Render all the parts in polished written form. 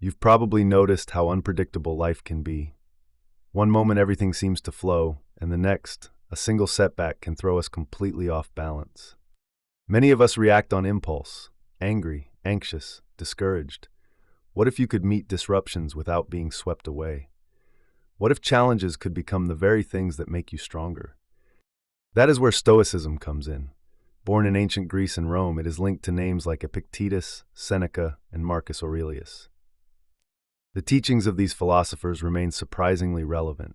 You've probably noticed how unpredictable life can be. One moment everything seems to flow, and the next, a single setback can throw us completely off balance. Many of us react on impulse, angry, anxious, discouraged. What if you could meet disruptions without being swept away? What if challenges could become the very things that make you stronger? That is where Stoicism comes in. Born in ancient Greece and Rome, it is linked to names like Epictetus, Seneca, and Marcus Aurelius. The teachings of these philosophers remain surprisingly relevant.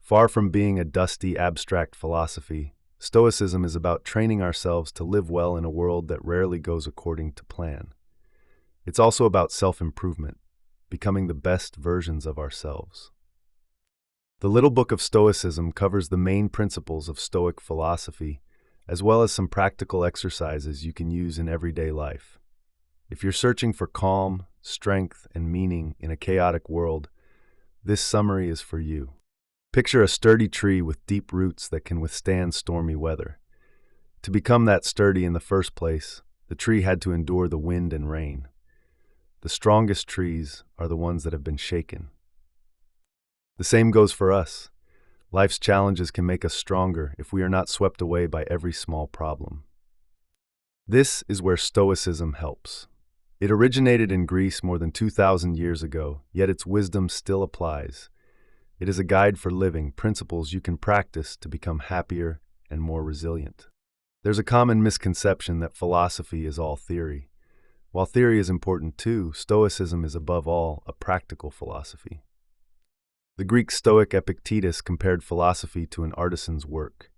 Far from being a dusty, abstract philosophy, Stoicism is about training ourselves to live well in a world that rarely goes according to plan. It's also about self-improvement, becoming the best versions of ourselves. The Little Book of Stoicism covers the main principles of Stoic philosophy, as well as some practical exercises you can use in everyday life. If you're searching for calm, strength, and meaning in a chaotic world, this summary is for you. Picture a sturdy tree with deep roots that can withstand stormy weather. To become that sturdy in the first place, the tree had to endure the wind and rain. The strongest trees are the ones that have been shaken. The same goes for us. Life's challenges can make us stronger if we are not swept away by every small problem. This is where Stoicism helps. It originated in Greece more than 2,000 years ago, yet its wisdom still applies. It is a guide for living, principles you can practice to become happier and more resilient. There's a common misconception that philosophy is all theory. While theory is important too, Stoicism is above all a practical philosophy. The Greek Stoic Epictetus compared philosophy to an artisan's work.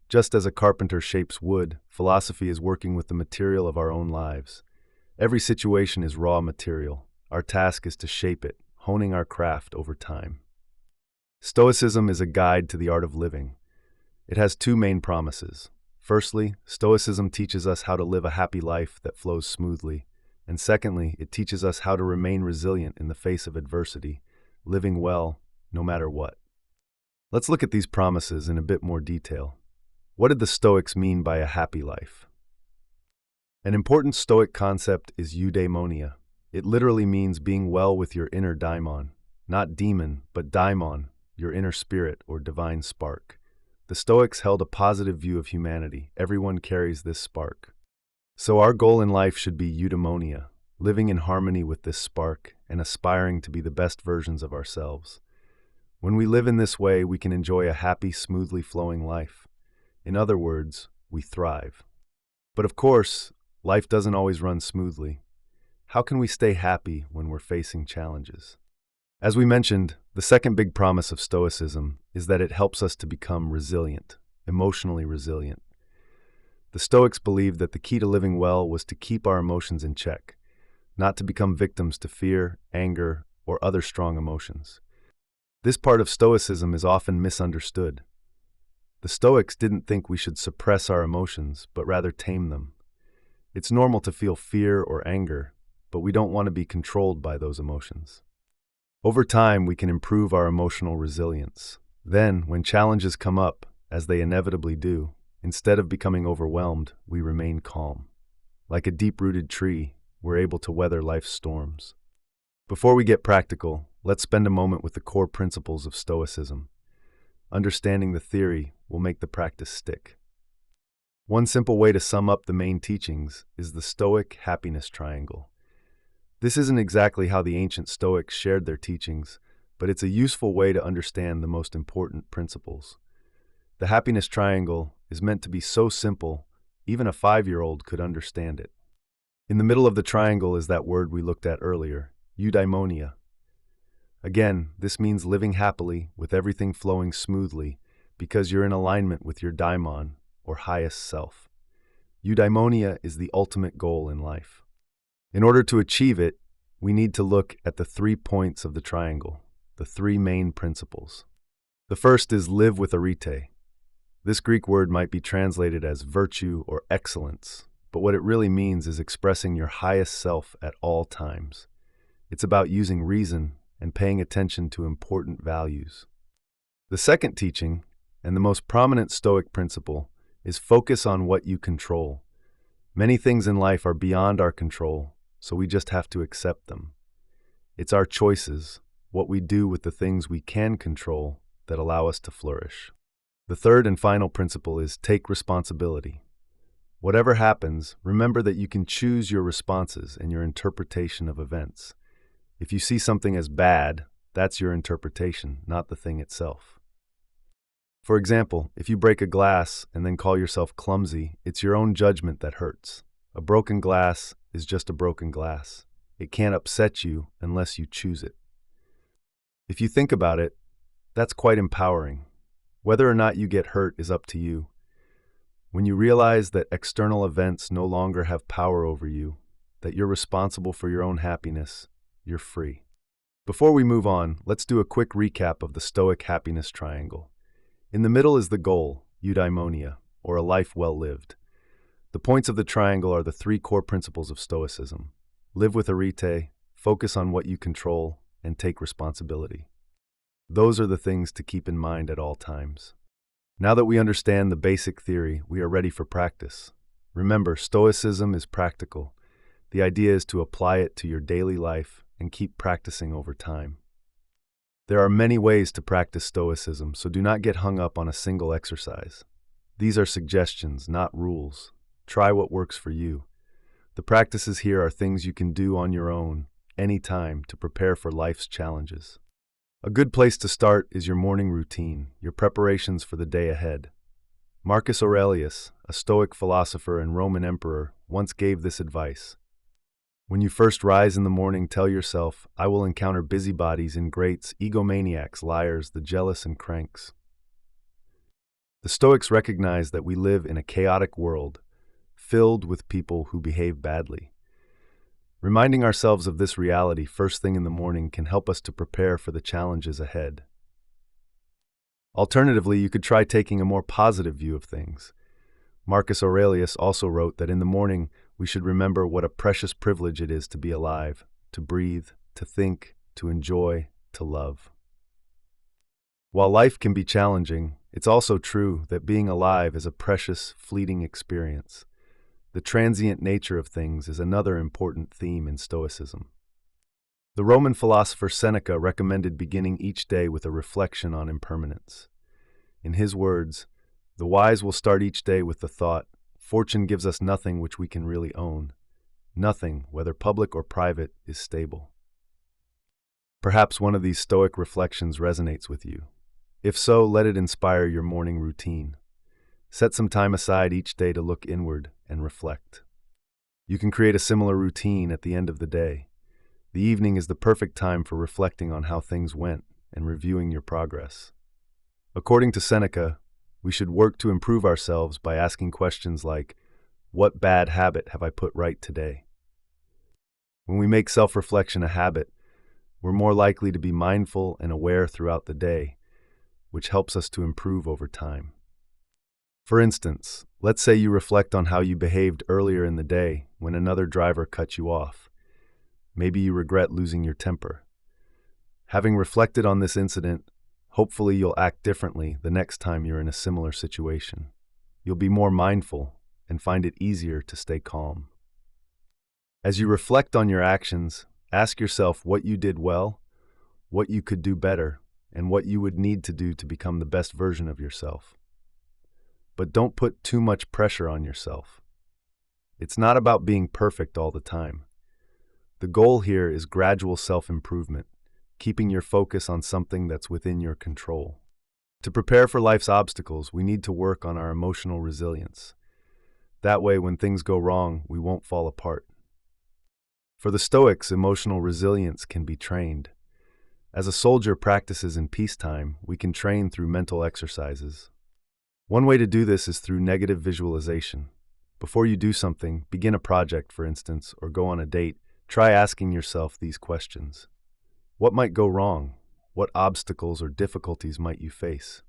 Just as a carpenter shapes wood, philosophy is working with the material of our own lives. Every situation is raw material. Our task is to shape it, honing our craft over time. Stoicism is a guide to the art of living. It has two main promises. Firstly, Stoicism teaches us how to live a happy life that flows smoothly. And secondly, it teaches us how to remain resilient in the face of adversity, living well no matter what. Let's look at these promises in a bit more detail. What did the Stoics mean by a happy life? An important Stoic concept is eudaimonia. It literally means being well with your inner daimon, not demon, but daimon, your inner spirit or divine spark. The Stoics held a positive view of humanity. Everyone carries this spark. So our goal in life should be eudaimonia, living in harmony with this spark and aspiring to be the best versions of ourselves. When we live in this way, we can enjoy a happy, smoothly flowing life. In other words, we thrive. But of course, life doesn't always run smoothly. How can we stay happy when we're facing challenges? As we mentioned, the second big promise of Stoicism is that it helps us to become resilient, emotionally resilient. The Stoics believed that the key to living well was to keep our emotions in check, not to become victims to fear, anger, or other strong emotions. This part of Stoicism is often misunderstood. The Stoics didn't think we should suppress our emotions, but rather tame them. It's normal to feel fear or anger, but we don't want to be controlled by those emotions. Over time, we can improve our emotional resilience. Then, when challenges come up, as they inevitably do, instead of becoming overwhelmed, we remain calm. Like a deep-rooted tree, we're able to weather life's storms. Before we get practical, let's spend a moment with the core principles of Stoicism. Understanding the theory will make the practice stick. One simple way to sum up the main teachings is the Stoic happiness triangle. This isn't exactly how the ancient Stoics shared their teachings, but it's a useful way to understand the most important principles. The happiness triangle is meant to be so simple, even a 5-year-old could understand it. In the middle of the triangle is that word we looked at earlier, eudaimonia. Again, this means living happily with everything flowing smoothly because you're in alignment with your daimon, or highest self. Eudaimonia is the ultimate goal in life. In order to achieve it, we need to look at the 3 points of the triangle, the 3 main principles. The first is live with arete. This Greek word might be translated as virtue or excellence, but what it really means is expressing your highest self at all times. It's about using reason and paying attention to important values. The second teaching, and the most prominent Stoic principle, is focus on what you control. Many things in life are beyond our control, so we just have to accept them. It's our choices, what we do with the things we can control, that allow us to flourish. The third and final principle is take responsibility. Whatever happens, remember that you can choose your responses and your interpretation of events. If you see something as bad, that's your interpretation, not the thing itself. For example, if you break a glass and then call yourself clumsy, it's your own judgment that hurts. A broken glass is just a broken glass. It can't upset you unless you choose it. If you think about it, that's quite empowering. Whether or not you get hurt is up to you. When you realize that external events no longer have power over you, that you're responsible for your own happiness, you're free. Before we move on, let's do a quick recap of the Stoic happiness triangle. In the middle is the goal, eudaimonia, or a life well lived. The points of the triangle are the three core principles of Stoicism. Live with arete, focus on what you control, and take responsibility. Those are the things to keep in mind at all times. Now that we understand the basic theory, we are ready for practice. Remember, Stoicism is practical. The idea is to apply it to your daily life and keep practicing over time. There are many ways to practice Stoicism, so do not get hung up on a single exercise. These are suggestions, not rules. Try what works for you. The practices here are things you can do on your own, anytime, to prepare for life's challenges. A good place to start is your morning routine, your preparations for the day ahead. Marcus Aurelius, a Stoic philosopher and Roman emperor, once gave this advice. When you first rise in the morning, tell yourself, I will encounter busybodies, ingrates, egomaniacs, liars, the jealous, and cranks. The Stoics recognize that we live in a chaotic world, filled with people who behave badly. Reminding ourselves of this reality first thing in the morning can help us to prepare for the challenges ahead. Alternatively, you could try taking a more positive view of things. Marcus Aurelius also wrote that in the morning, we should remember what a precious privilege it is to be alive, to breathe, to think, to enjoy, to love. While life can be challenging, it's also true that being alive is a precious, fleeting experience. The transient nature of things is another important theme in Stoicism. The Roman philosopher Seneca recommended beginning each day with a reflection on impermanence. In his words, the wise will start each day with the thought, fortune gives us nothing which we can really own. Nothing, whether public or private, is stable. Perhaps one of these Stoic reflections resonates with you. If so, let it inspire your morning routine. Set some time aside each day to look inward and reflect. You can create a similar routine at the end of the day. The evening is the perfect time for reflecting on how things went and reviewing your progress. According to Seneca, we should work to improve ourselves by asking questions like, what bad habit have I put right today? When we make self-reflection a habit, we're more likely to be mindful and aware throughout the day, which helps us to improve over time. For instance, let's say you reflect on how you behaved earlier in the day when another driver cut you off. Maybe you regret losing your temper. Having reflected on this incident, hopefully you'll act differently the next time you're in a similar situation. You'll be more mindful and find it easier to stay calm. As you reflect on your actions, ask yourself what you did well, what you could do better, and what you would need to do to become the best version of yourself. But don't put too much pressure on yourself. It's not about being perfect all the time. The goal here is gradual self-improvement, keeping your focus on something that's within your control. To prepare for life's obstacles, we need to work on our emotional resilience. That way, when things go wrong, we won't fall apart. For the Stoics, emotional resilience can be trained. As a soldier practices in peacetime, we can train through mental exercises. One way to do this is through negative visualization. Before you do something, begin a project, for instance, or go on a date, try asking yourself these questions. What might go wrong? What obstacles or difficulties might you face?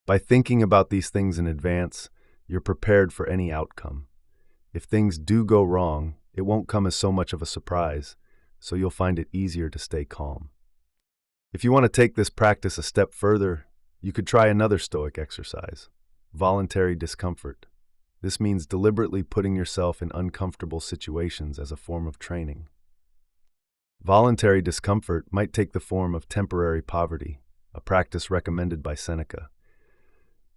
By thinking about these things in advance, you're prepared for any outcome. If things do go wrong, it won't come as so much of a surprise, so you'll find it easier to stay calm. If you want to take this practice a step further, you could try another Stoic exercise, voluntary discomfort. This means deliberately putting yourself in uncomfortable situations as a form of training. Voluntary discomfort might take the form of temporary poverty, a practice recommended by Seneca.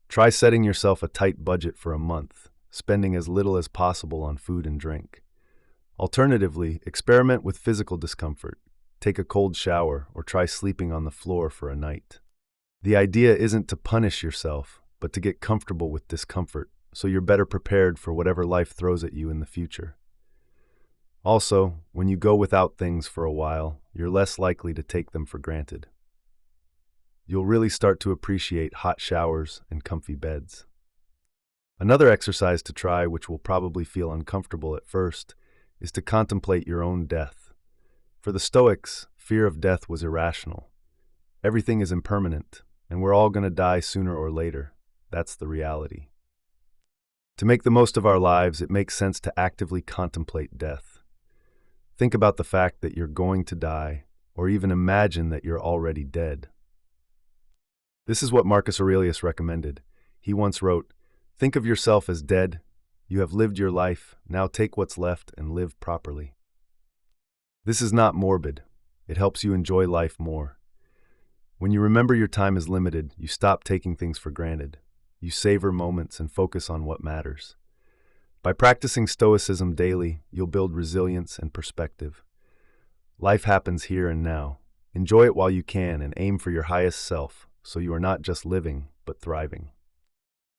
Try setting yourself a tight budget for a month, spending as little as possible on food and drink. Alternatively, experiment with physical discomfort. Take a cold shower or try sleeping on the floor for a night. The idea isn't to punish yourself, but to get comfortable with discomfort so you're better prepared for whatever life throws at you in the future. Also, when you go without things for a while, you're less likely to take them for granted. You'll really start to appreciate hot showers and comfy beds. Another exercise to try, which will probably feel uncomfortable at first, is to contemplate your own death. For the Stoics, fear of death was irrational. Everything is impermanent, and we're all going to die sooner or later. That's the reality. To make the most of our lives, it makes sense to actively contemplate death. Think about the fact that you're going to die, or even imagine that you're already dead. This is what Marcus Aurelius recommended. He once wrote, "Think of yourself as dead. You have lived your life. Now take what's left and live properly." This is not morbid. It helps you enjoy life more. When you remember your time is limited, you stop taking things for granted. You savor moments and focus on what matters. By practicing Stoicism daily, you'll build resilience and perspective. Life happens here and now. Enjoy it while you can and aim for your highest self, so you are not just living, but thriving.